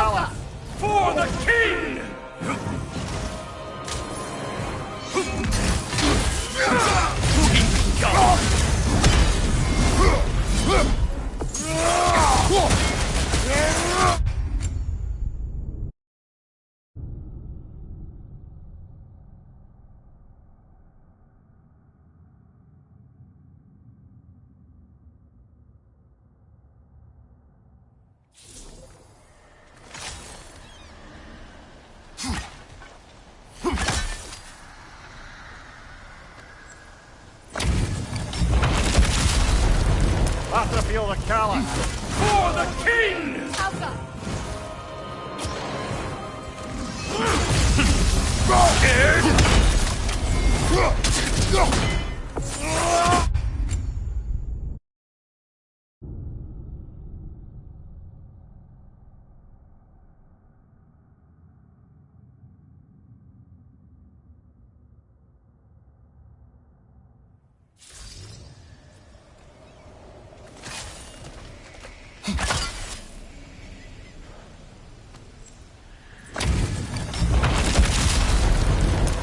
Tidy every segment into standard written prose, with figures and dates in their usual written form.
Caliph! For the king! Feel the Caliph! For the king! Alpha!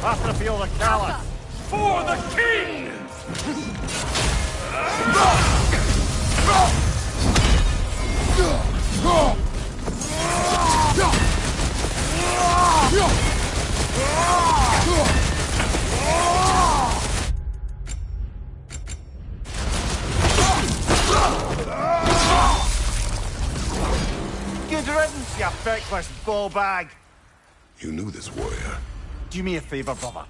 After feel the Caliph! For the king! Good riddance, you feckless ball bag! You knew this warrior. Do me a favour, brother.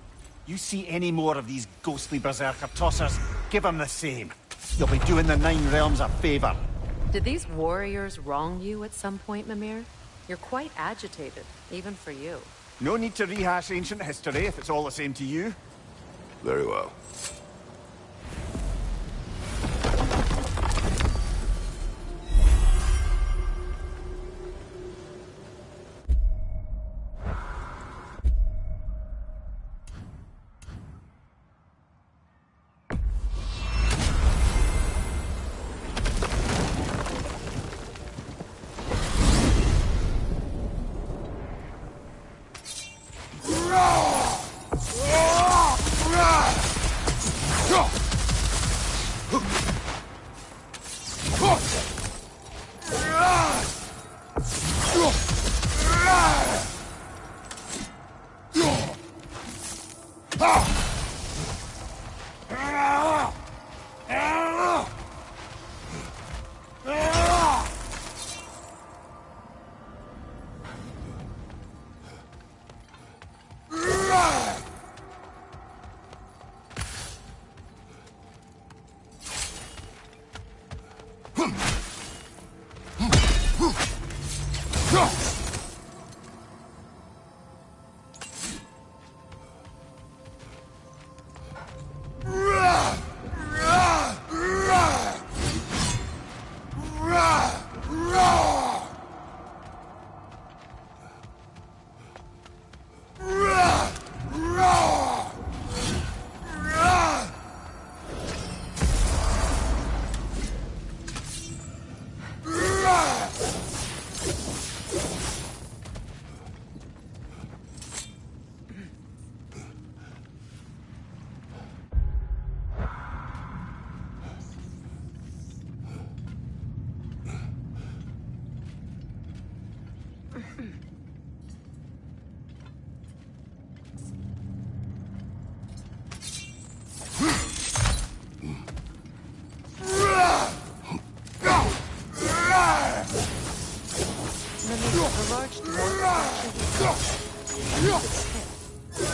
You see any more of these ghostly berserker tossers, give them the same. You'll be doing the Nine Realms a favour. Did these warriors wrong you at some point, Mimir? You're quite agitated, even for you. No need to rehash ancient history if it's all the same to you. Very well.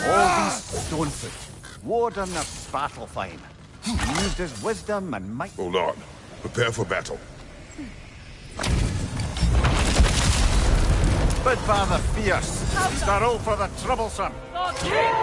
All these Stonefoot, warred on their battle fine. He used his wisdom and might... Hold on. Prepare for battle. Bid father fierce. Start all for the troublesome. The king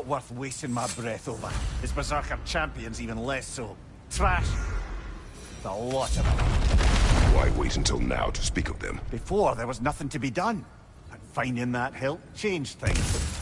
worth wasting my breath over. His Berserker champions even less so. Trash. The lot of them. Why wait until now to speak of them? Before, there was nothing to be done. And finding that hilt changed things.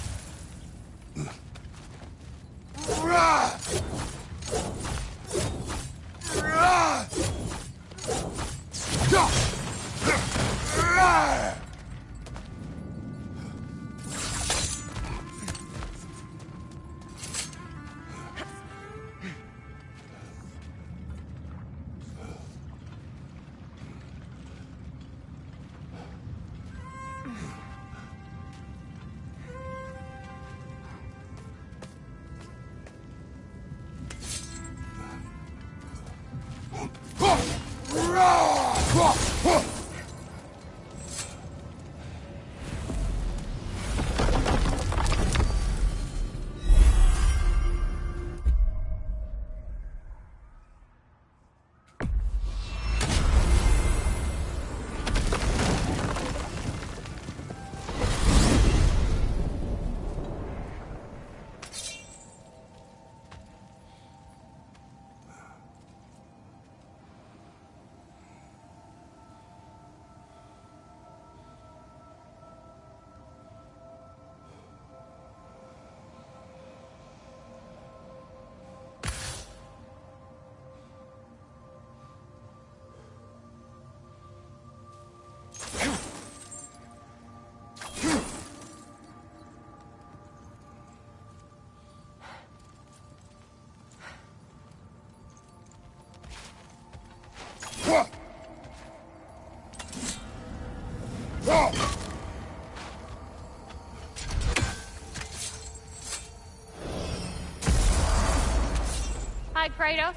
Hi, Kratos.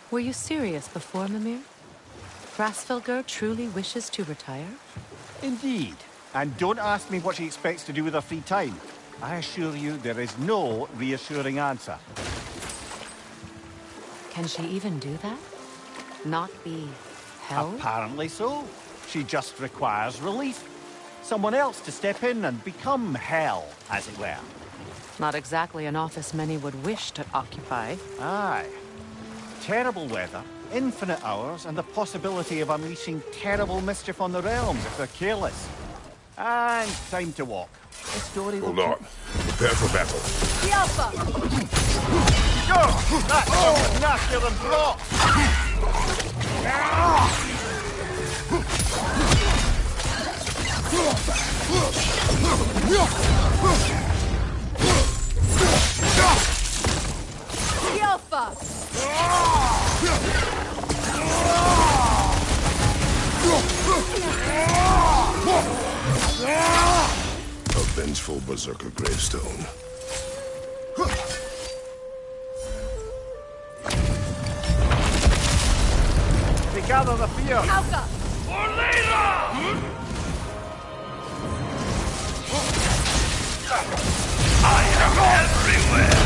Were you serious before, Mimir? Grasfelger truly wishes to retire? Indeed. And don't ask me what she expects to do with her free time. I assure you there is no reassuring answer. Can she even do that? Not be held? Apparently so. She just requires relief. Someone else to step in and become hell, as it were. Not exactly an office many would wish to occupy. Aye. Terrible weather, infinite hours, and the possibility of unleashing terrible mischief on the realms if they're careless. And time to walk. The story will Hold on. Prepare for battle. The Alpha! Go! That's something nastier than brought! The Alpha! A vengeful Berserker gravestone. They gather the fear! Alka! I am everywhere!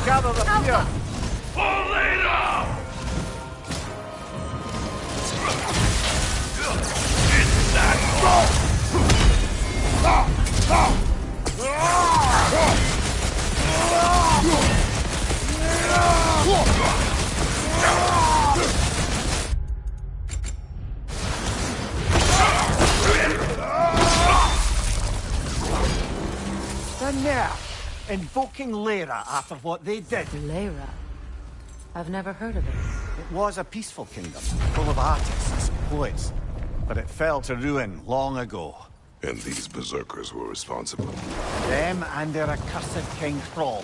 Gather the fear! For later! It's that The nerve! Invoking Lyra after what they did. Lyra? I've never heard of it. It was a peaceful kingdom, full of artists and poets. But it fell to ruin long ago. And these Berserkers were responsible. Them and their accursed King Thrall.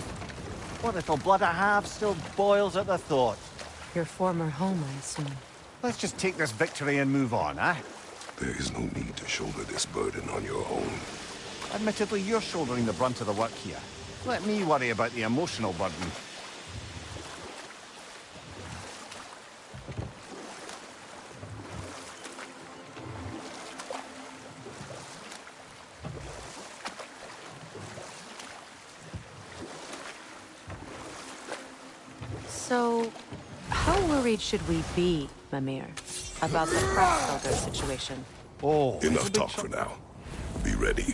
What little blood I have still boils at the thought. Your former home, I assume. Let's just take this victory and move on, eh? There is no need to shoulder this burden on your own. Admittedly, you're shouldering the brunt of the work here. Let me worry about the emotional burden. So, how worried should we be, Mimir, about the Frostfelder situation? Oh, Enough talk for now. Be ready.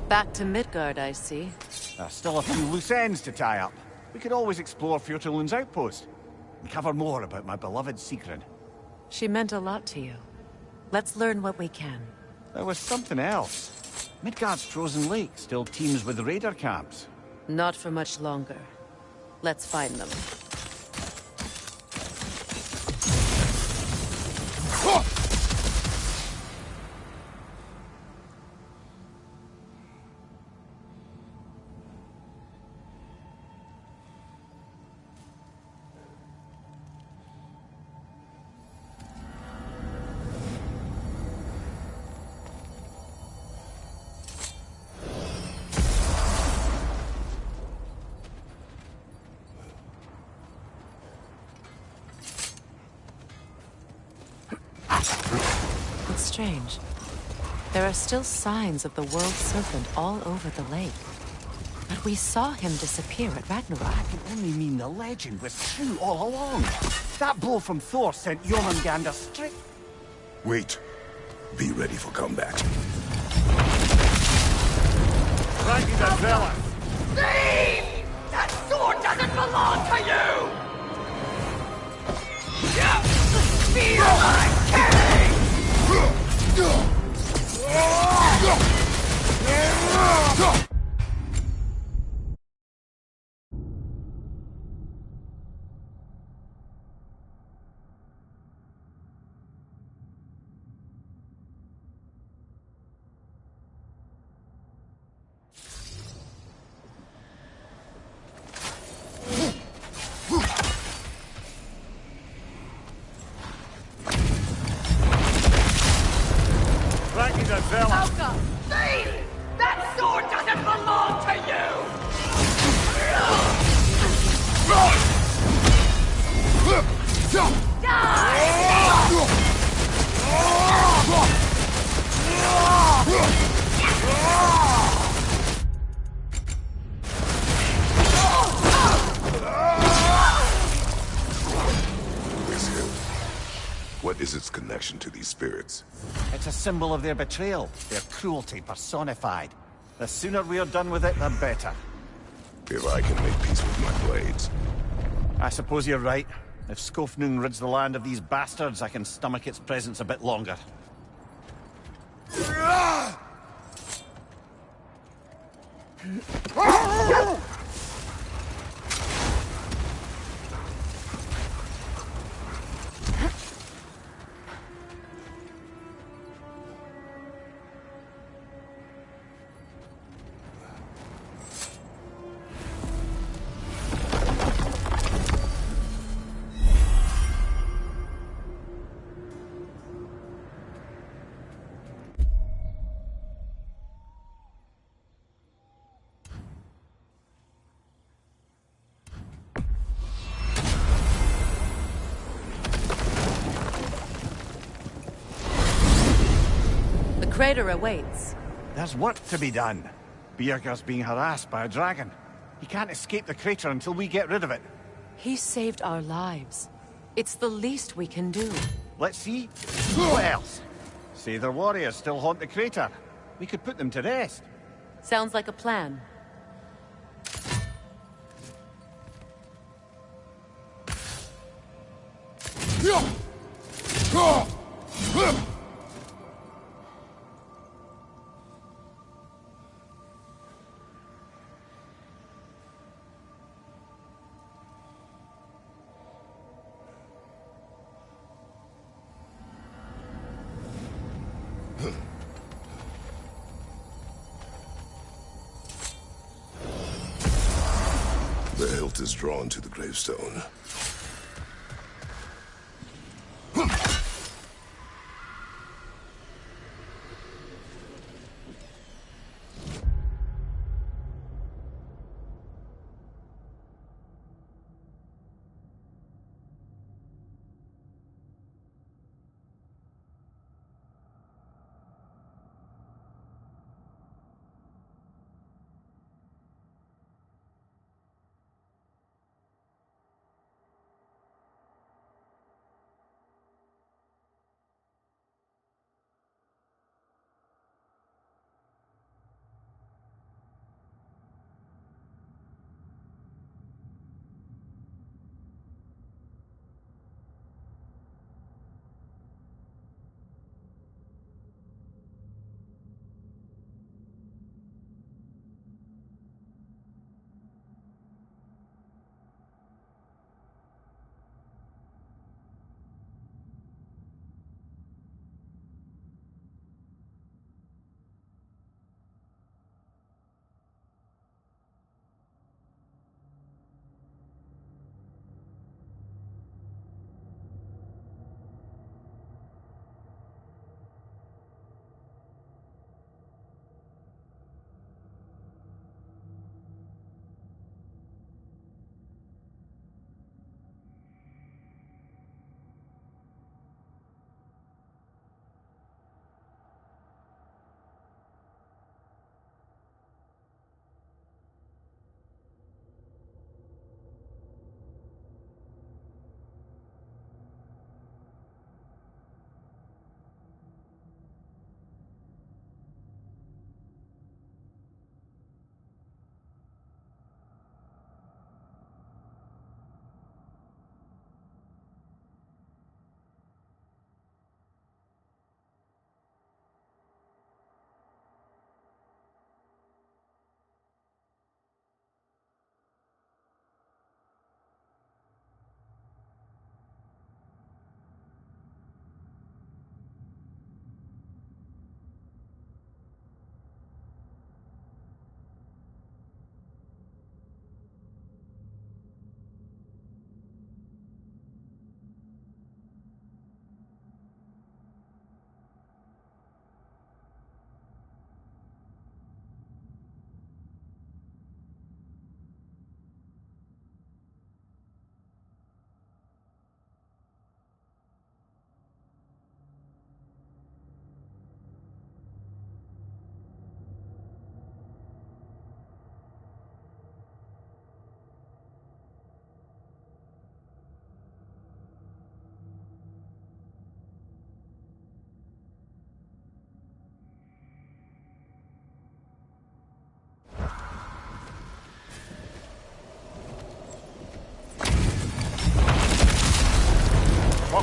Back to Midgard, I see. Still a few loose ends to tie up. We could always explore Fjortulund's outpost and cover more about my beloved Sigrun. She meant a lot to you. Let's learn what we can. There was something else. Midgard's frozen lake still teems with raider camps. Not for much longer. Let's find them. It's strange. There are still signs of the World Serpent all over the lake. But we saw him disappear at Ragnarok. That can only mean the legend was true all along. That blow from Thor sent Jormungandr straight... Wait. Be ready for combat. Ragnarok! Thief! That sword doesn't belong to you! Feel my pain! Malka! Thief! That sword doesn't belong to you! This hill. What is its connection to these spirits? It's a symbol of their betrayal, their cruelty personified. The sooner we're done with it, the better. If I can make peace with my blades. I suppose you're right. If Skofnung rids the land of these bastards, I can stomach its presence a bit longer. The crater awaits. There's work to be done. Bjergur's being harassed by a dragon. He can't escape the crater until we get rid of it. He saved our lives. It's the least we can do. Let's see. What else? Say their warriors still haunt the crater. We could put them to rest. Sounds like a plan. guilt is drawn to the gravestone.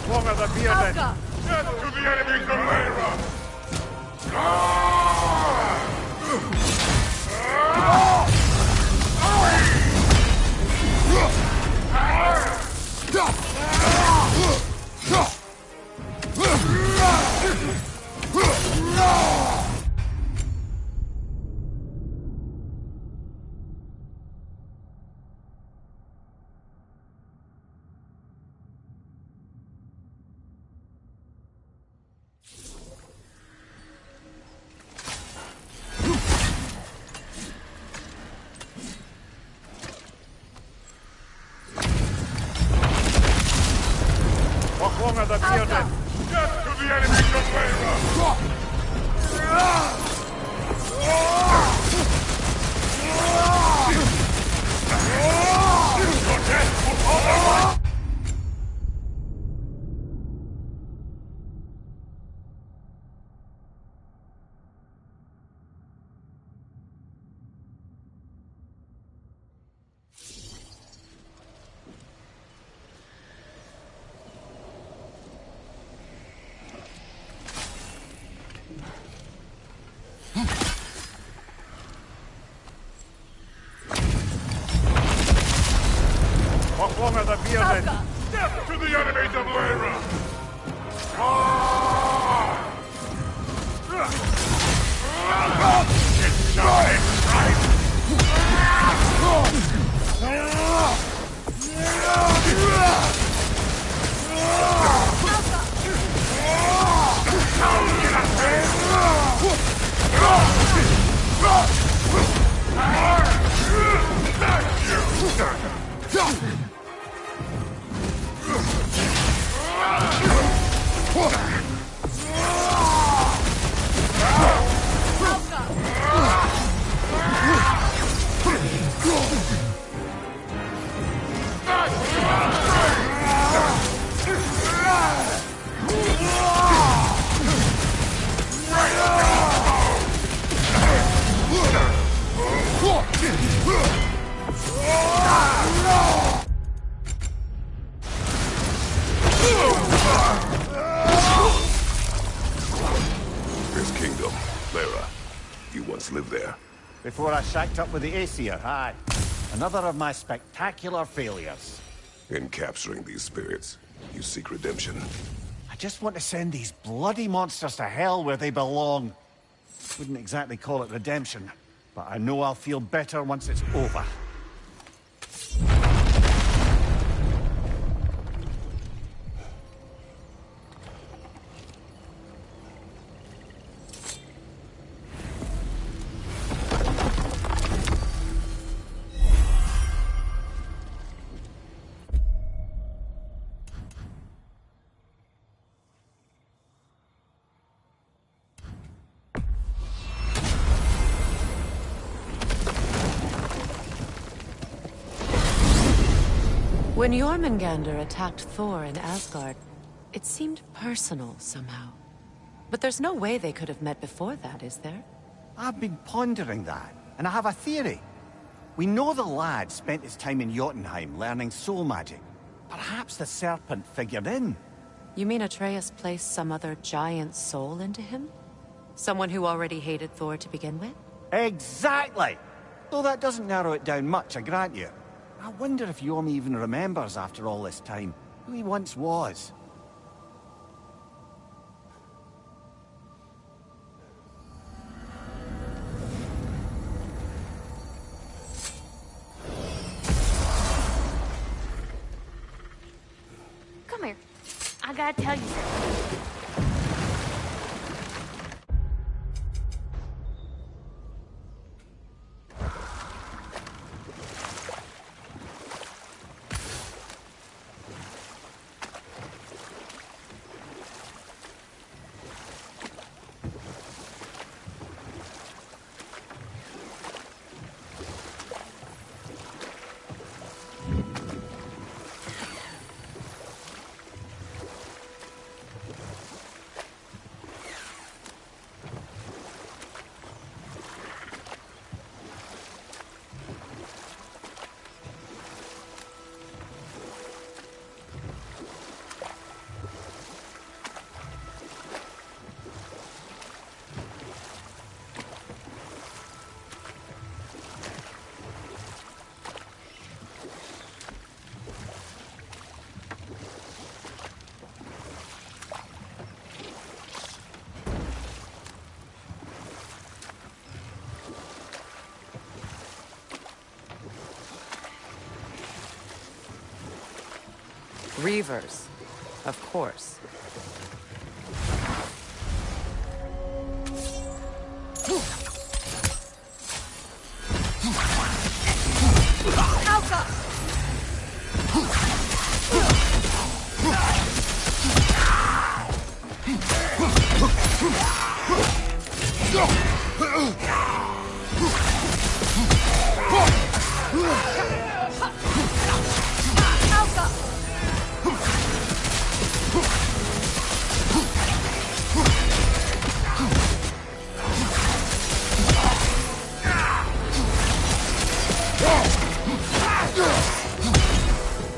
Longer the bearded. Death to the enemies of Layra! Longer the bearded. Death to the enemies of Layra! Your death will fall. Longer the bearded. Death to the enemies of Layra! It's time! This kingdom, Lara. You once lived there. Before I shacked up with the Aesir, aye. Another of my spectacular failures. In capturing these spirits, you seek redemption. I just want to send these bloody monsters to hell where they belong. Wouldn't exactly call it redemption, but I know I'll feel better once it's over. When Jormungandr attacked Thor in Asgard, it seemed personal somehow. But there's no way they could have met before that, is there? I've been pondering that, and I have a theory. We know the lad spent his time in Jotunheim learning soul magic. Perhaps the serpent figured in. You mean Atreus placed some other giant soul into him? Someone who already hated Thor to begin with? Exactly! Though that doesn't narrow it down much, I grant you. I wonder if Yorm even remembers after all this time who he once was. Come here. I gotta tell you something. Reavers, of course. Alpha!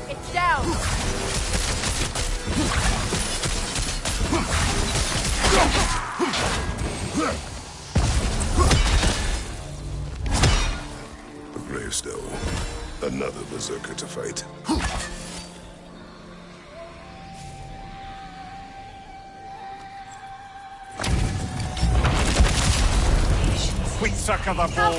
It's down! The gravestone. Another berserker to fight. Sweet sucker the ball!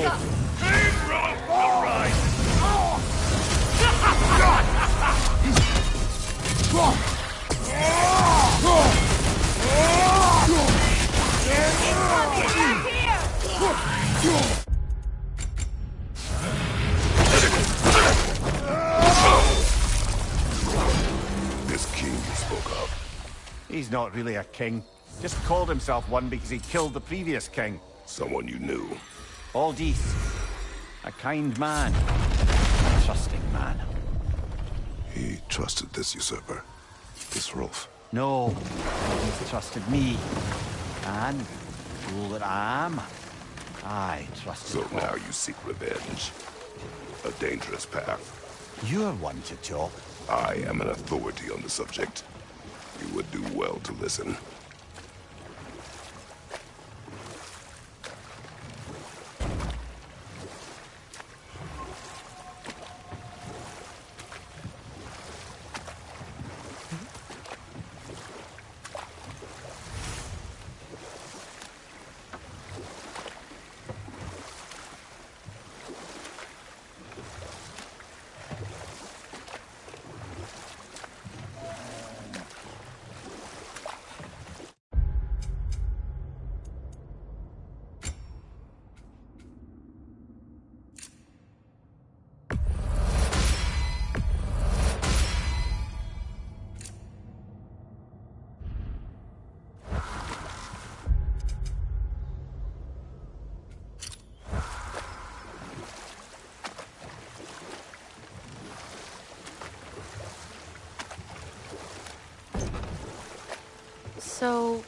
This king you spoke of. He's not really a king. Just called himself one because he killed the previous king. Someone you knew. Aldis. A kind man. A trusting man. He trusted this usurper. This Rolf. No, he's trusted me. And, fool that I am, I trusted So Rolf. now you seek revenge. A dangerous path. You're one to talk. I am an authority on the subject. You would do well to listen. So,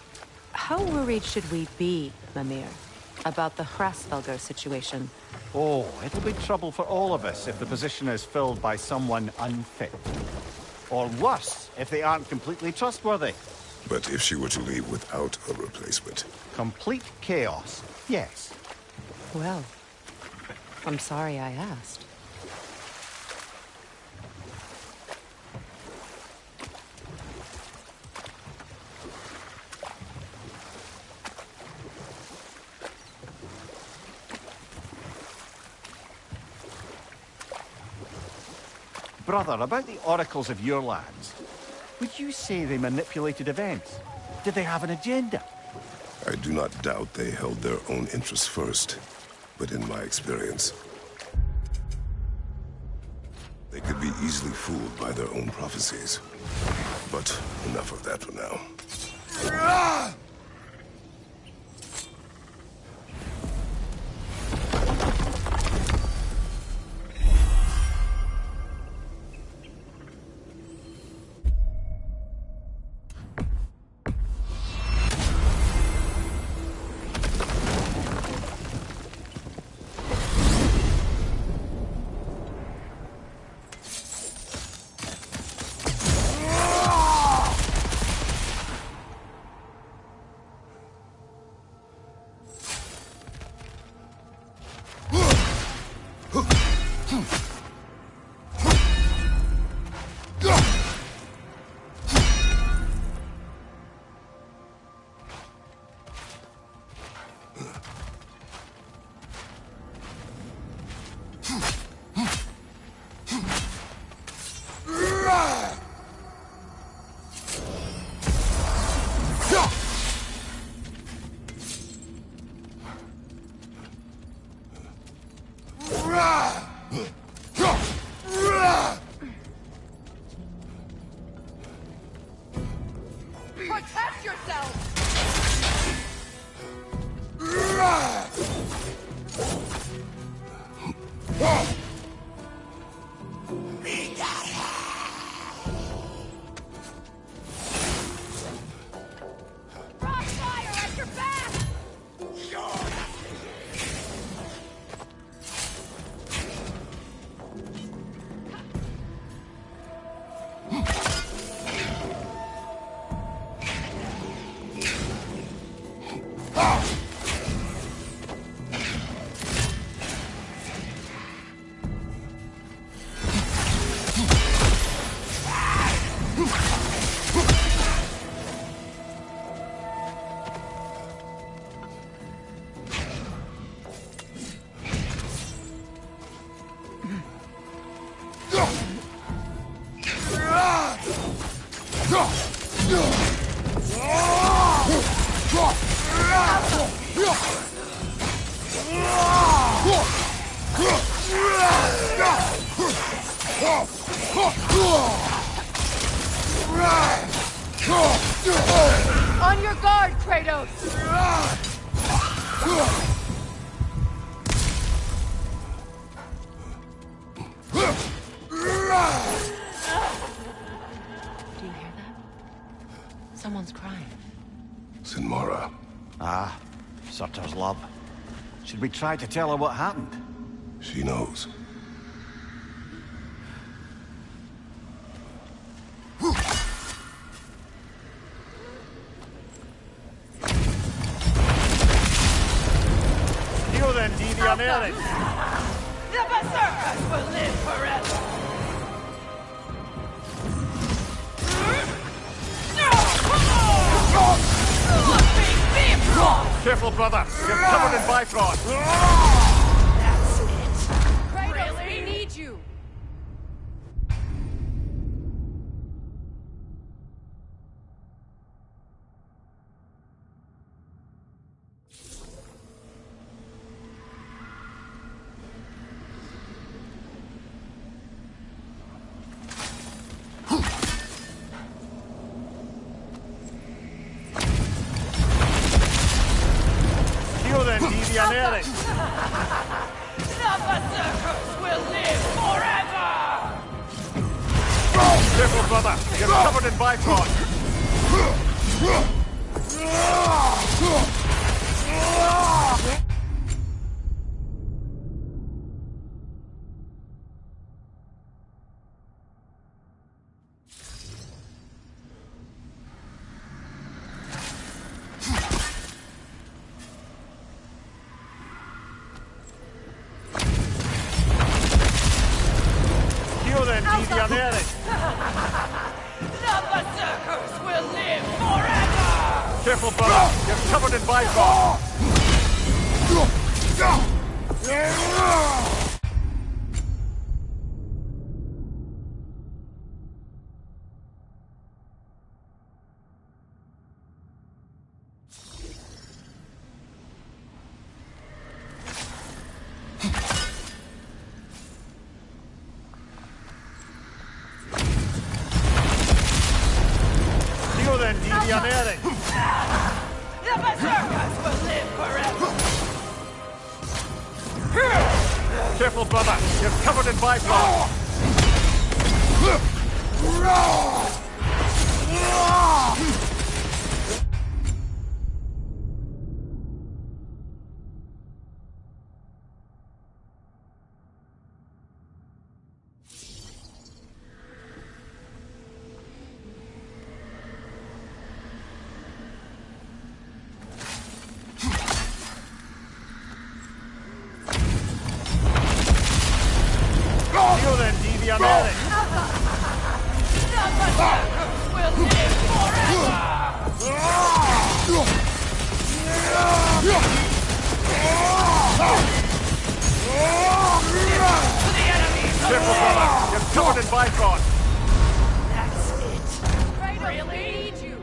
how worried should we be, Mimir, about the Hrasvelger situation? Oh, it'll be trouble for all of us if the position is filled by someone unfit. Or worse, if they aren't completely trustworthy. But if she were to leave without a replacement? Complete chaos, yes. Well, I'm sorry I asked. Brother, about the oracles of your lands, would you say they manipulated events? Did they have an agenda? I do not doubt they held their own interests first, but in my experience, they could be easily fooled by their own prophecies. But enough of that for now. Protect yourself! Rock fire at your back! On your guard, Kratos! Do you hear that? Someone's crying. Sinmara. Ah, Surtur's love. Should we try to tell her what happened? She knows. You then, Deviant Eric. The Berserkers will live forever! Careful, brother. You're covered in Bifrost. That's it! Kratos, we need you! You then, Deviant Eric. The Berserkers will live forever! Careful, brother. You're covered in Bifrost. You then, Deviant Eric. The Berserkers will live forever! Careful, brother. You're covered in Bifrost. You then, Deviant Eric. The Berserkers will live forever! Careful, brother. You're covered in Bifrost. You then, Deviant Eric. The Berserkers will live forever! The enemies of Careful, brother. You're covered in Bifrost. That's it! Kratos, we need you!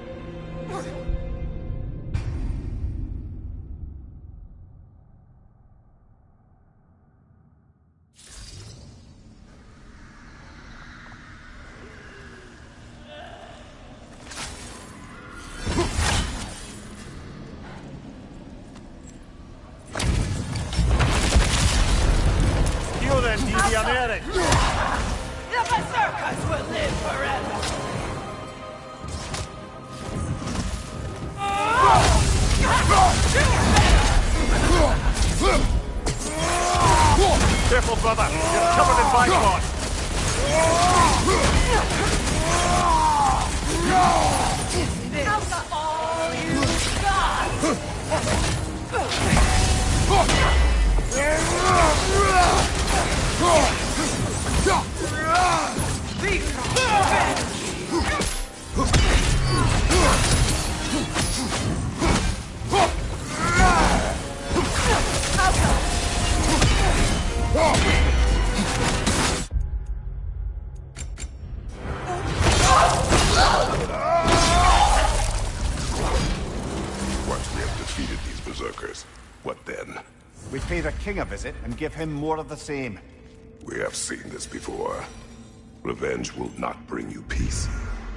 You then, Deviant Eric. The Berserkers will live forever! Careful, brother. You're covered in Bifrost. This all you've got! Once we have defeated these berserkers, what then? We pay the king a visit and give him more of the same. We have seen this before. Revenge will not bring you peace.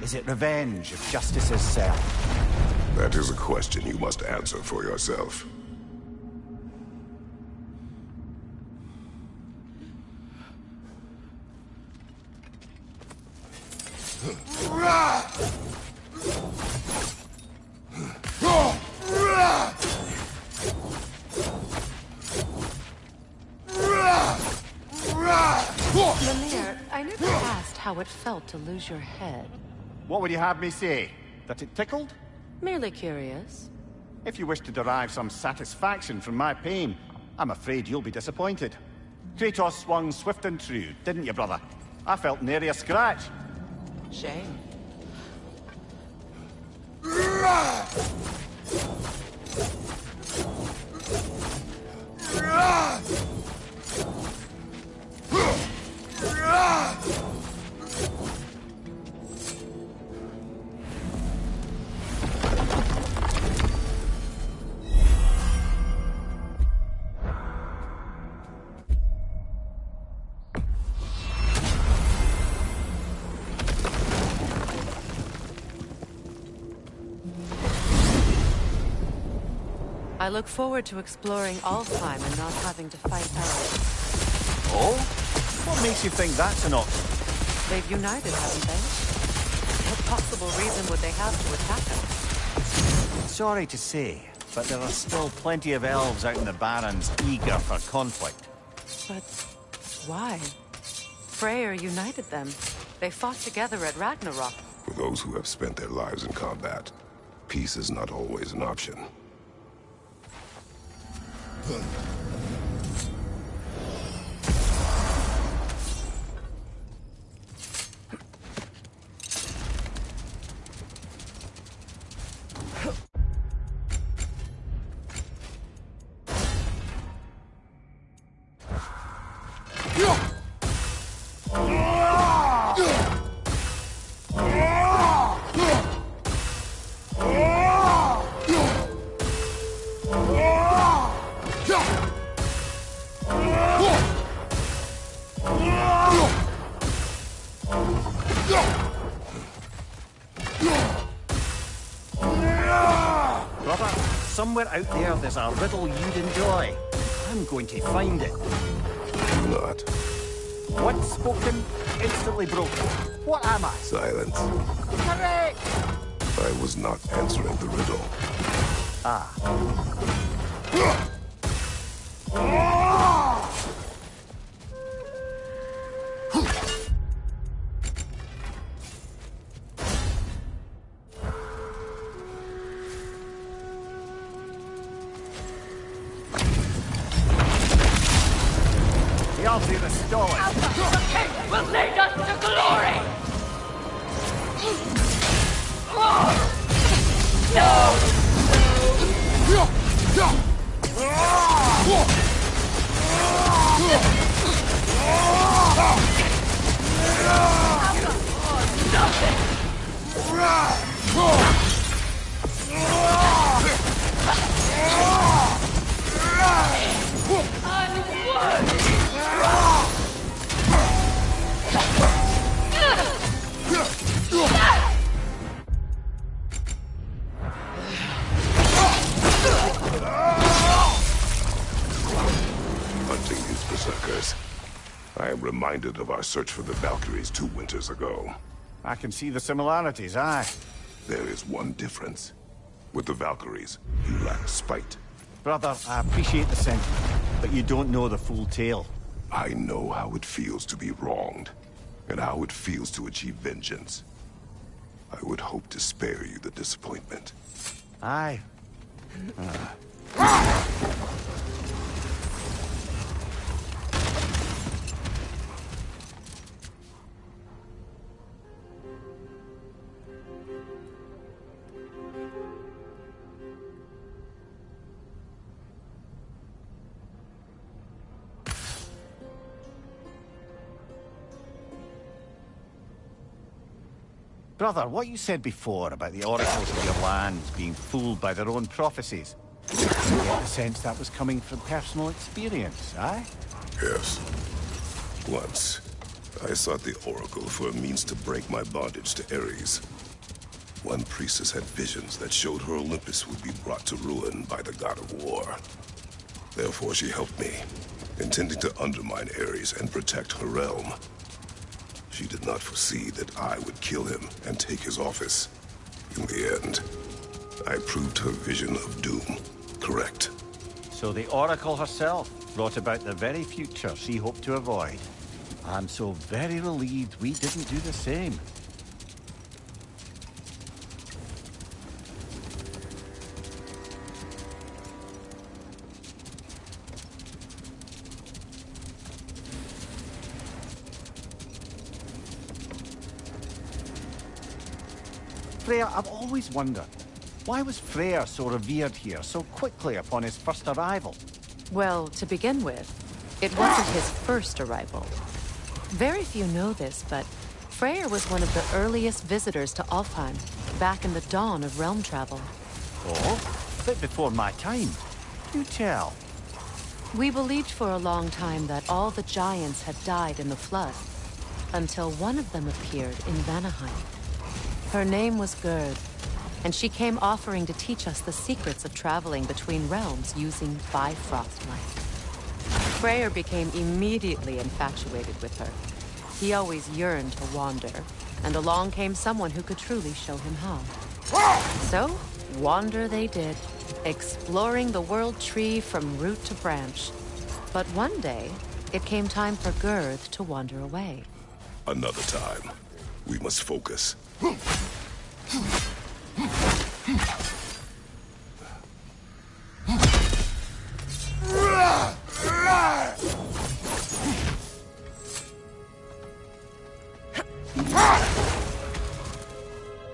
Is it revenge if justice is served? That is a question you must answer for yourself. Mimir, I never asked how it felt to lose your head. What would you have me say? That it tickled? Merely curious. If you wish to derive some satisfaction from my pain, I'm afraid you'll be disappointed. Kratos swung swift and true, didn't you, brother? I felt nary a scratch. Shame. I look forward to exploring Alfheim and not having to fight elves. Oh? What makes you think that's an option? They've united, haven't they? What possible reason would they have to attack us? Sorry to say, but there are still plenty of elves out in the Barrens eager for conflict. But why? Freyr united them. They fought together at Ragnarok. For those who have spent their lives in combat, peace is not always an option. Brother, somewhere out there's a riddle you'd enjoy. I'm going to find it. Do not. Once spoken, instantly broken. What am I? Silence. Correct! I was not answering the riddle. I'll do the story. The king will lead us to glory! Hunting these Berserkers, I am reminded of our search for the Valkyries 2 winters ago. I can see the similarities, aye. There is one difference. With the Valkyries, you lack spite. Brother, I appreciate the sentiment, but you don't know the full tale. I know how it feels to be wronged, and how it feels to achieve vengeance. I would hope to spare you the disappointment. Aye. Brother, what you said before about the oracles of your lands being fooled by their own prophecies, I get the sense that was coming from personal experience, aye? Yes. Once, I sought the Oracle for a means to break my bondage to Ares. One priestess had visions that showed her Olympus would be brought to ruin by the god of war. Therefore she helped me, intending to undermine Ares and protect her realm. She did not foresee that I would kill him and take his office. In the end, I proved her vision of doom correct. So the Oracle herself brought about the very future she hoped to avoid. I'm so very relieved we didn't do the same. Freya, I've always wondered, why was Freyr so revered here so quickly upon his first arrival? Well, to begin with, it wasn't his first arrival. Very few know this, but Freyr was one of the earliest visitors to Alfheim, back in the dawn of realm travel. Oh, a bit before my time. Do tell. We believed for a long time that all the giants had died in the flood, until one of them appeared in Vanaheim. Her name was Gerd, and she came offering to teach us the secrets of traveling between realms using Bifrost light. Freyr became immediately infatuated with her. He always yearned to wander, and along came someone who could truly show him how. So, wander they did, exploring the world tree from root to branch. But one day, it came time for Gerd to wander away. Another time. We must focus.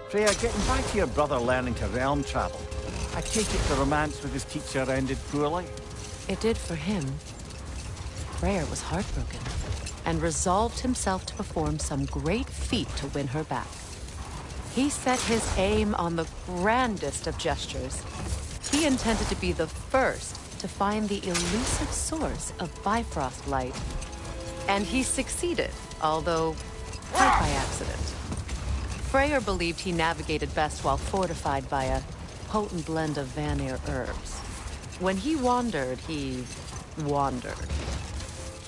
Freya, getting back to your brother learning to realm travel, I take it the romance with his teacher ended poorly? It did for him. Freyr was heartbroken, and resolved himself to perform some great feat to win her back. He set his aim on the grandest of gestures. He intended to be the first to find the elusive source of Bifrost light. And he succeeded, although quite by accident. Freyr believed he navigated best while fortified by a potent blend of Vanir herbs. When he wandered, he wandered.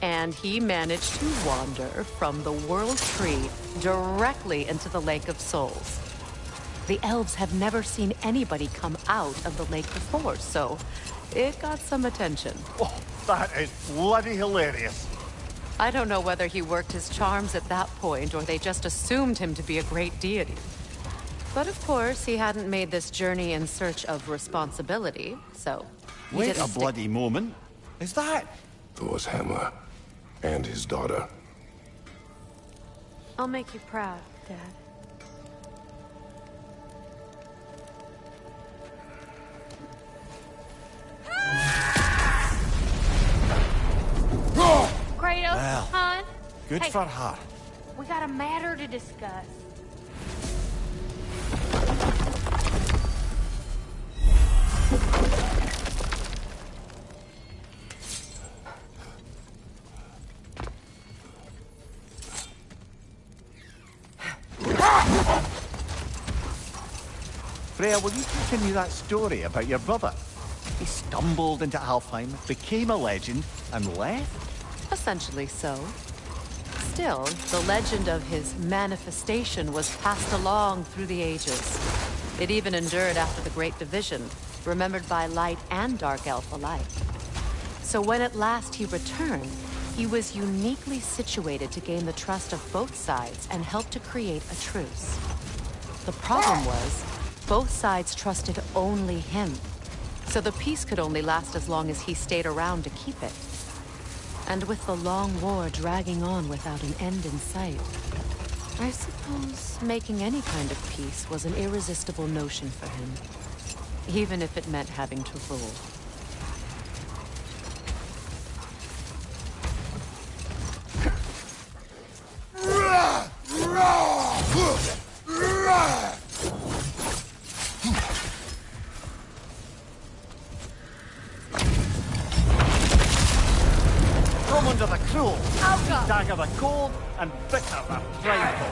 And he managed to wander from the World Tree directly into the Lake of Souls. The elves had never seen anybody come out of the lake before, so it got some attention. Oh, that is bloody hilarious. I don't know whether he worked his charms at that point or they just assumed him to be a great deity. But of course, he hadn't made this journey in search of responsibility, so he Wait didn't a bloody moment. Is that? Thor's hammer. And his daughter. I'll make you proud, Dad. Kratos, Well, hon. Good Hey. for her. We got a matter to discuss. Freya, will you continue that story about your brother? He stumbled into Alfheim, became a legend, and left? Essentially so. Still, the legend of his manifestation was passed along through the ages. It even endured after the Great Division, remembered by Light and Dark Elf alike. So when at last he returned, he was uniquely situated to gain the trust of both sides and help to create a truce. The problem was, both sides trusted only him. So the peace could only last as long as he stayed around to keep it. And with the long war dragging on without an end in sight, I suppose making any kind of peace was an irresistible notion for him. Even if it meant having to rule. From under the cruel, Alka! dagger the cold, and bitter the prideful.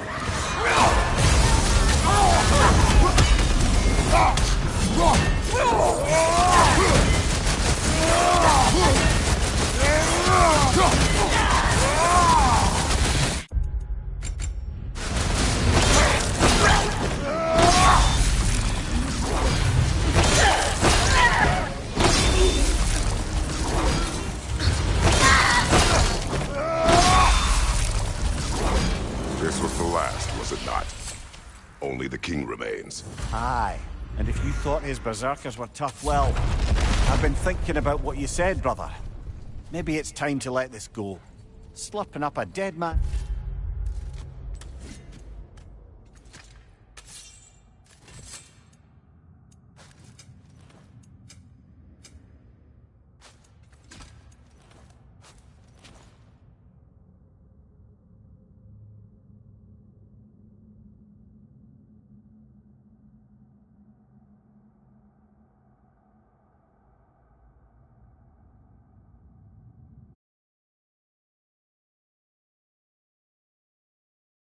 king remains. Aye. And if you thought his berserkers were tough, well, I've been thinking about what you said, brother. Maybe it's time to let this go. Slurping up a dead man